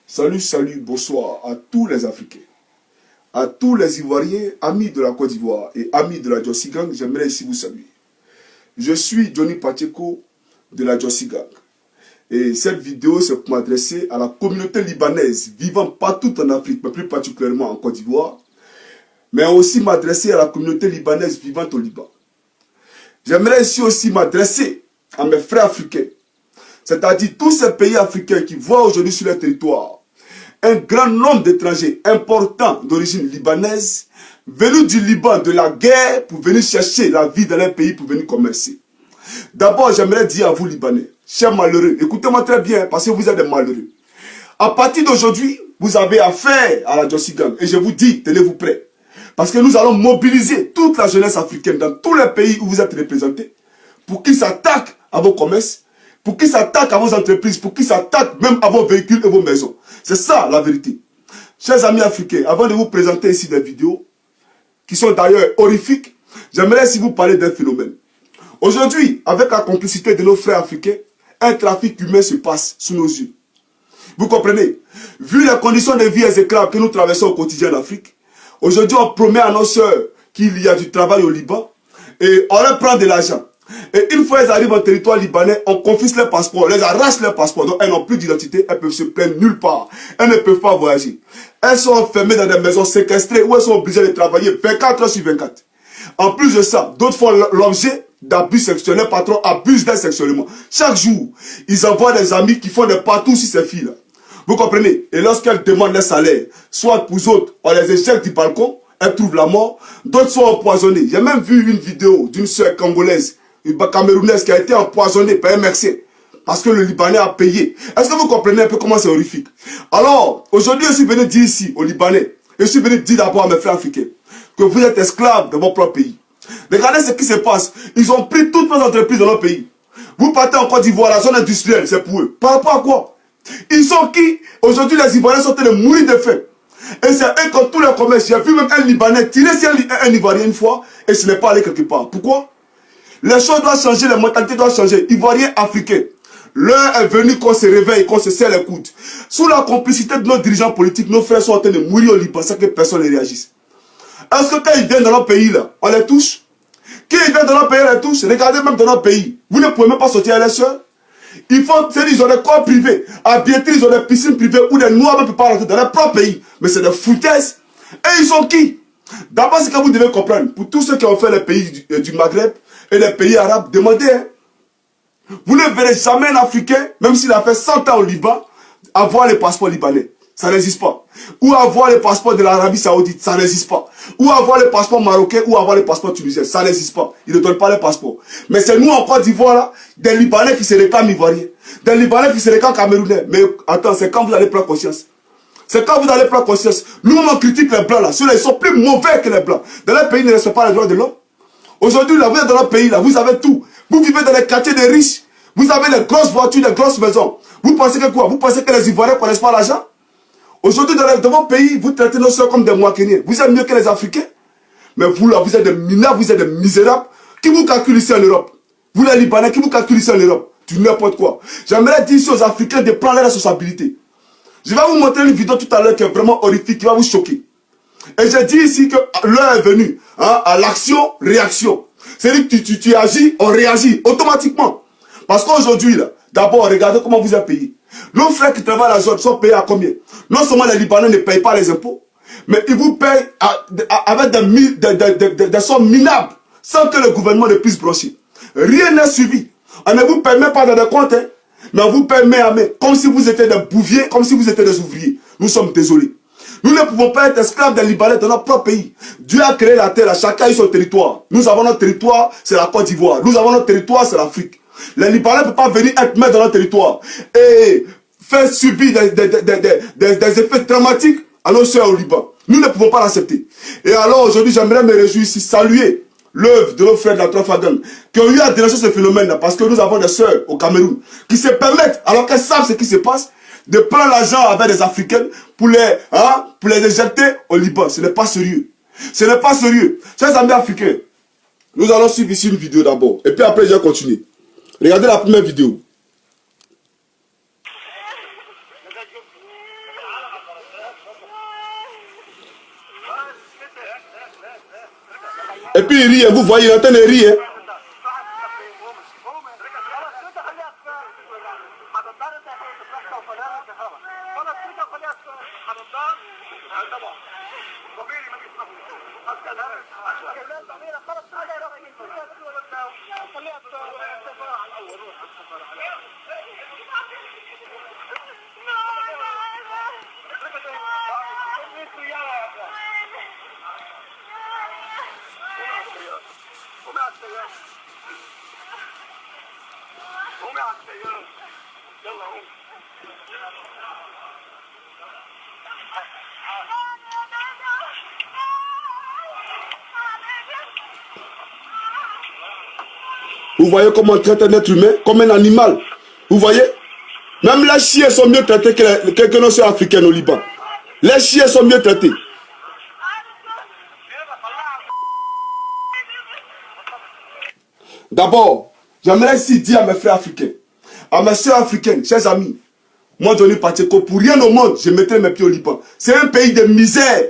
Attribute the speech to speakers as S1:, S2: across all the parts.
S1: Salut, salut, bonsoir à tous les Africains, à tous les Ivoiriens, amis de la Côte d'Ivoire et amis de la Jossi Gang, j'aimerais ici vous saluer. Je suis Johnny Pacheco de la Jossi Gang. Et cette vidéo, c'est pour m'adresser à la communauté libanaise vivant partout en Afrique, mais plus particulièrement en Côte d'Ivoire, mais aussi m'adresser à la communauté libanaise vivant au Liban. J'aimerais ici aussi m'adresser à mes frères africains, c'est-à-dire tous ces pays africains qui voient aujourd'hui sur leur territoire un grand nombre d'étrangers importants d'origine libanaise venus du Liban, de la guerre, pour venir chercher la vie dans leur pays, pour venir commercer. D'abord, j'aimerais dire à vous, Libanais, chers malheureux, écoutez-moi très bien, parce que vous êtes des malheureux. À partir d'aujourd'hui, vous avez affaire à la Jossi Gang. Et je vous dis, tenez-vous prêts. Parce que nous allons mobiliser toute la jeunesse africaine dans tous les pays où vous êtes représentés pour qu'ils s'attaquent à vos commerces, pour qu'ils s'attaquent à vos entreprises, pour qu'ils s'attaquent même à vos véhicules et vos maisons. C'est ça la vérité. Chers amis africains, avant de vous présenter ici des vidéos, qui sont d'ailleurs horrifiques, j'aimerais ici vous parler d'un phénomène. Aujourd'hui, avec la complicité de nos frères africains, un trafic humain se passe sous nos yeux. Vous comprenez? Vu les conditions de vie exécrables que nous traversons au quotidien en Afrique, aujourd'hui on promet à nos sœurs qu'il y a du travail au Liban et on leur prend de l'argent. Et une fois qu'elles arrivent en territoire libanais, on confisque leurs passeports, on les arrache leurs passeports, donc elles n'ont plus d'identité, elles peuvent se plaindre nulle part, elles ne peuvent pas voyager. Elles sont enfermées dans des maisons séquestrées où elles sont obligées de travailler 24 heures sur 24. En plus de ça, d'autres font l'objet d'abus sexuels, les patrons abusent d'elles sexuellement. Chaque jour, ils envoient des amis qui font des patous sur ces filles-là. Vous comprenez? Et lorsqu'elles demandent leur salaire, soit pour autres, on les éjecte du balcon, elles trouvent la mort, d'autres sont empoisonnées. J'ai même vu une vidéo d'une sœur congolaise, une camerounaise qui a été empoisonnée par un Mexicain parce que le Libanais a payé. Est-ce que vous comprenez un peu comment c'est horrifique? Alors, aujourd'hui, je suis venu dire ici, aux Libanais, je suis venu dire d'abord à mes frères africains, que vous êtes esclaves de votre propre pays. Regardez ce qui se passe. Ils ont pris toutes nos entreprises dans leur pays. Vous partez en Côte d'Ivoire, la zone industrielle, c'est pour eux. Par rapport à quoi? Ils sont qui? Aujourd'hui, les Ivoiriens sont en train de mourir de faim. Et c'est eux qui ont tous les commerces. J'ai vu même un Libanais tirer sur un Ivoirien une fois et ce n'est pas allé quelque part. Pourquoi? Les choses doivent changer, les mentalités doivent changer. Ivoiriens, Africains, l'heure est venue qu'on se réveille, qu'on se serre les coudes. Sous la complicité de nos dirigeants politiques, nos frères sont en train de mourir au Liban sans que personne ne réagisse. Est-ce que quand ils viennent dans notre pays, là, on les touche? Quand ils viennent dans notre pays, on les touche? Regardez même dans notre pays. Vous ne pouvez même pas sortir à l'élection. Ils ont des corps privés. À Biétri, ils ont des piscines privées où les Noirs ne peuvent pas rentrer dans leur propre pays. Mais c'est des foutaises. Et ils sont qui? D'abord, ce que vous devez comprendre, pour tous ceux qui ont fait les pays du Maghreb et les pays arabes, demandez. Hein. Vous ne verrez jamais un Africain, même s'il a fait 100 ans au Liban, avoir le passeport libanais. Ça n'existe pas. Ou avoir le passeport de l'Arabie Saoudite, ça n'existe pas. Ou avoir le passeport marocain, ou avoir le passeport tunisien, ça n'existe pas. Ils ne donnent pas le passeport. Mais c'est nous en Côte d'Ivoire, là, des Libanais qui se réclament ivoiriens, des Libanais qui se réclament camerounais. Mais attends, c'est quand vous allez prendre conscience. C'est quand vous allez prendre conscience. Nous, on critique les Blancs, là. Ceux-là, ils sont plus mauvais que les Blancs. Dans leur pays, ils ne respectent pas les droits de l'homme. Aujourd'hui, là, vous êtes dans notre pays, là, vous avez tout. Vous vivez dans les quartiers des riches. Vous avez les grosses voitures, les grosses maisons. Vous pensez que quoi? Vous pensez que les Ivoiriens ne connaissent pas l'argent? Aujourd'hui, dans votre pays, vous traitez nos soeurs comme des moissonniers. Vous êtes mieux que les Africains. Mais vous, là, vous êtes des minables, vous êtes des misérables. Qui vous calcule ici en Europe? Vous, les Libanais, qui vous calcule ici en Europe? Du n'importe quoi. J'aimerais dire ici aux Africains de prendre leurs responsabilités. Je vais vous montrer une vidéo tout à l'heure qui est vraiment horrifique, qui va vous choquer. Et j'ai dit ici que l'heure est venue hein, à l'action-réaction. C'est-à-dire que tu agis, on réagit automatiquement. Parce qu'aujourd'hui, là, d'abord, regardez comment vous êtes payé. Nos frères qui travaillent à la zone sont payés à combien? Non seulement les Libanais ne payent pas les impôts, mais ils vous payent avec des sommes minables, sans que le gouvernement ne puisse brocher. Rien n'est suivi. On ne vous paye même pas dans des comptes, hein, mais on vous paye main à main, comme si vous étiez des bouviers, comme si vous étiez des ouvriers. Nous sommes désolés. Nous ne pouvons pas être esclaves des Libanais dans notre propre pays. Dieu a créé la terre, chacun a son territoire. Nous avons notre territoire, c'est la Côte d'Ivoire. Nous avons notre territoire, c'est l'Afrique. Les Libanais ne peuvent pas venir être maîtres dans notre territoire et faire subir des effets dramatiques à nos soeurs au Liban. Nous ne pouvons pas l'accepter. Et alors aujourd'hui, j'aimerais me réjouir ici, saluer l'œuvre de nos frères de la Trafagan qui ont eu à dénoncer ce phénomène-là parce que nous avons des soeurs au Cameroun qui se permettent, alors qu'elles savent ce qui se passe, de prendre l'argent avec des Africaines pour les éjecter au Liban. Ce n'est pas sérieux. Ce n'est pas sérieux. Chers amis africains, nous allons suivre ici une vidéo d'abord. Et puis après, je vais continuer. Regardez la première vidéo. Et puis il rit, vous voyez, il est en train de rire. Vous voyez comment on traite un être humain comme un animal. Vous voyez? Même les chiens sont mieux traités que nos soeurs africaines au Liban. Les chiens sont mieux traités. D'abord, j'aimerais ici dire à mes frères africains, à mes soeurs africaines, chers amis, moi, Johnny Pacheco, pour rien au monde, je mettrai mes pieds au Liban. C'est un pays de misère.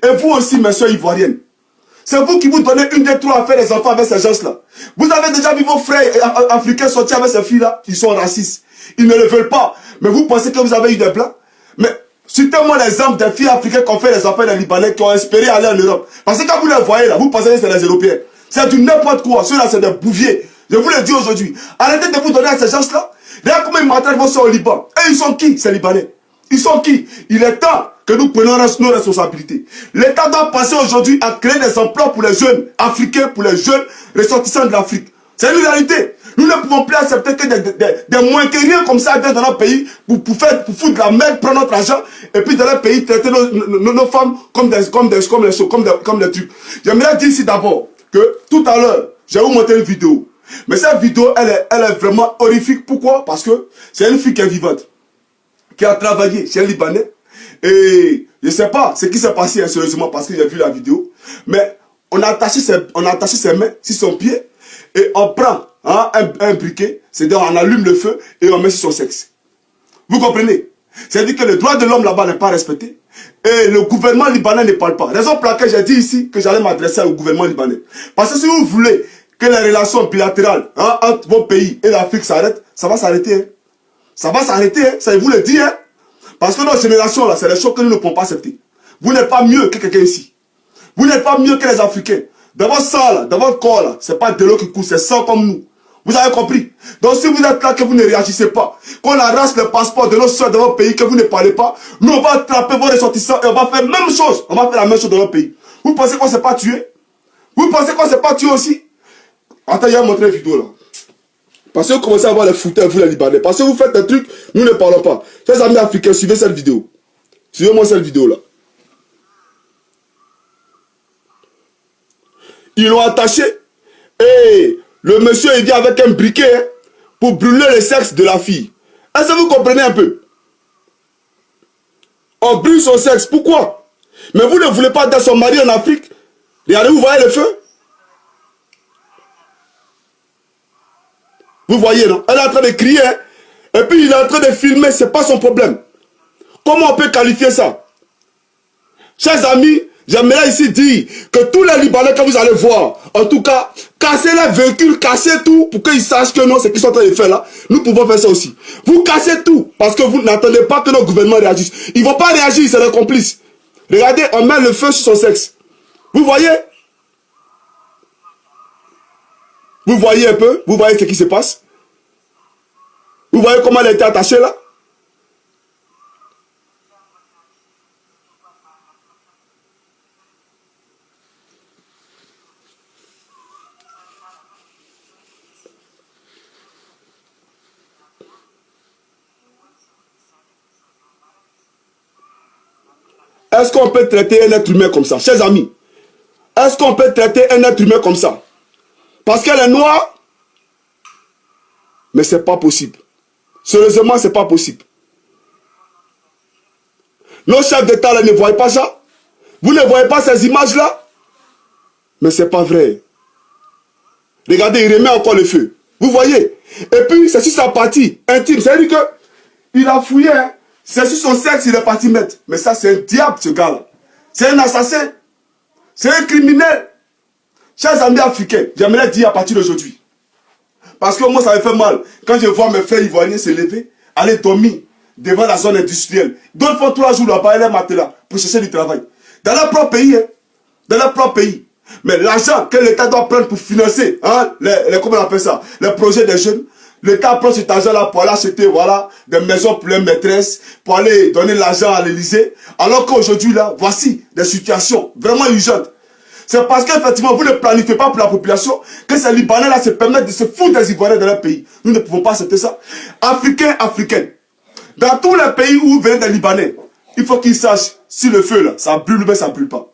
S1: Et vous aussi, mes soeurs ivoiriennes. C'est vous qui vous donnez une des trois à faire les enfants avec ces gens-là. Vous avez déjà vu vos frères africains sortir avec ces filles-là. Ils sont racistes. Ils ne le veulent pas. Mais vous pensez que vous avez eu des blancs? Mais citez-moi l'exemple des filles africaines qui ont fait les enfants des Libanais, qui ont espéré aller en Europe. Parce que quand vous les voyez là, vous pensez que c'est les Européens. C'est du n'importe quoi. Ceux-là, c'est des bouviers. Je vous le dis aujourd'hui. Arrêtez de vous donner à ces gens-là. Regarde comment ils maltraitent vos soeurs au Liban. Et ils sont qui, ces Libanais? Ils sont qui? Il est temps que nous prenions nos responsabilités. L'État doit passer aujourd'hui à créer des emplois pour les jeunes africains, pour les jeunes ressortissants de l'Afrique. C'est une réalité. Nous ne pouvons plus accepter que des moins que rien comme ça viennent dans notre pays pour foutre de la merde, prendre notre argent et puis dans leur pays traiter nos femmes comme des trucs. J'aimerais dire ici d'abord que tout à l'heure, j'ai vous montré une vidéo. Mais cette vidéo, elle est vraiment horrifique. Pourquoi? Parce que c'est une fille qui est vivante, qui a travaillé chez un Libanais. Et je ne sais pas ce qui s'est passé sérieusement parce que j'ai vu la vidéo. Mais on a attaché ses mains sur son pied et on prend un briquet, c'est-à-dire on allume le feu et on met sur son sexe. Vous comprenez? C'est-à-dire que le droit de l'homme là-bas n'est pas respecté et le gouvernement libanais ne parle pas. Raison pour laquelle j'ai dit ici que j'allais m'adresser au gouvernement libanais. Parce que si vous voulez que les relations bilatérales entre vos pays et l'Afrique s'arrêtent, ça va s'arrêter. Hein. Ça va s'arrêter, hein. Ça je vous le dis. Hein. Parce que notre génération, là, c'est les choses que nous ne pouvons pas accepter. Vous n'êtes pas mieux que quelqu'un ici. Vous n'êtes pas mieux que les Africains. Dans votre sang, là, dans votre corps, là, c'est pas de l'eau qui coule, c'est sang comme nous. Vous avez compris? Donc si vous êtes là, que vous ne réagissez pas, qu'on arrache le passeport de nos soeurs de votre pays, que vous ne parlez pas, nous on va attraper vos ressortissants et on va faire la même chose. On va faire la même chose dans notre pays. Vous pensez qu'on ne s'est pas tué? Vous pensez qu'on ne s'est pas tué aussi? Attends, il y a montré une vidéo là. Parce que vous commencez à avoir les fouteurs, vous les Libanais. Parce que vous faites des trucs, nous ne parlons pas. Chers amis africains, suivez cette vidéo. Suivez-moi cette vidéo là. Ils l'ont attaché et le monsieur il vient avec un briquet pour brûler le sexe de la fille. Est-ce que vous comprenez un peu? On brûle son sexe. Pourquoi? Mais vous ne voulez pas dans son mari en Afrique. Regardez, vous voyez le feu? Vous voyez, non? Elle est en train de crier, hein? Et puis il est en train de filmer, c'est pas son problème. Comment on peut qualifier ça? Chers amis, j'aimerais ici dire que tous les Libanais que vous allez voir, en tout cas, cassez les véhicules, cassez tout, pour qu'ils sachent que non, ce qu'ils sont en train de faire là, nous pouvons faire ça aussi. Vous cassez tout, parce que vous n'attendez pas que nos gouvernements réagissent. Ils ne vont pas réagir, c'est leurs complices. Regardez, on met le feu sur son sexe. Vous voyez? Vous voyez un peu? Vous voyez ce qui se passe? Vous voyez comment elle a été attachée là? Est-ce qu'on peut traiter un être humain comme ça? Chers amis, est-ce qu'on peut traiter un être humain comme ça? Parce qu'elle est noire? Mais c'est pas possible. Sérieusement, c'est pas possible. Nos chefs d'État là ne voient pas ça? Vous ne voyez pas ces images-là? Mais c'est pas vrai. Regardez, il remet encore le feu. Vous voyez? Et puis, c'est sur sa partie intime. C'est-à-dire qu'il a fouillé. Hein? C'est sur son sexe, il est parti mettre. Mais ça, c'est un diable, ce gars-là. C'est un assassin. C'est un criminel. Chers amis africains, j'aimerais dire à partir d'aujourd'hui, parce que moi ça me fait mal, quand je vois mes frères ivoiriens se lever, aller dormir devant la zone industrielle. D'autres font 3 jours là-bas, les matelas, pour chercher du travail. Dans leur propre pays, hein, dans leur propre pays. Mais l'argent que l'État doit prendre pour financer, hein, comment on appelle ça, les projets des jeunes, l'État prend cet argent-là pour aller acheter, voilà, des maisons pour les maîtresses, pour aller donner l'argent à l'Élysée. Alors qu'aujourd'hui, là, voici des situations vraiment urgentes. C'est parce qu'effectivement, vous ne planifiez pas pour la population que ces Libanais-là se permettent de se foutre des Ivoiriens dans leur pays. Nous ne pouvons pas accepter ça. Africains, Africaines, dans tous les pays où viennent des Libanais, il faut qu'ils sachent si le feu, là, ça brûle ou bien ça ne brûle pas.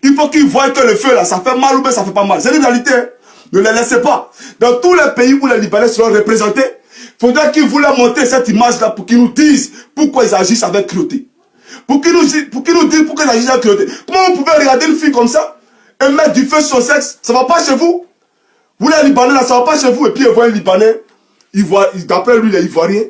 S1: Il faut qu'ils voient que le feu, là, ça fait mal ou bien ça ne fait pas mal. C'est une réalité, hein. Ne les laissez pas. Dans tous les pays où les Libanais seront représentés, il faudra qu'ils vous leur montrent cette image-là pour qu'ils nous disent pourquoi ils agissent avec cruauté. Pour qu'ils nous disent pourquoi ils agissent avec cruauté. Comment vous pouvez regarder une fille comme ça et mettre du feu sur son sexe? Ça ne va pas chez vous. Vous les Libanais là, ça ne va pas chez vous. Et puis il voit un Libanais, d'après lui il est ivoirien,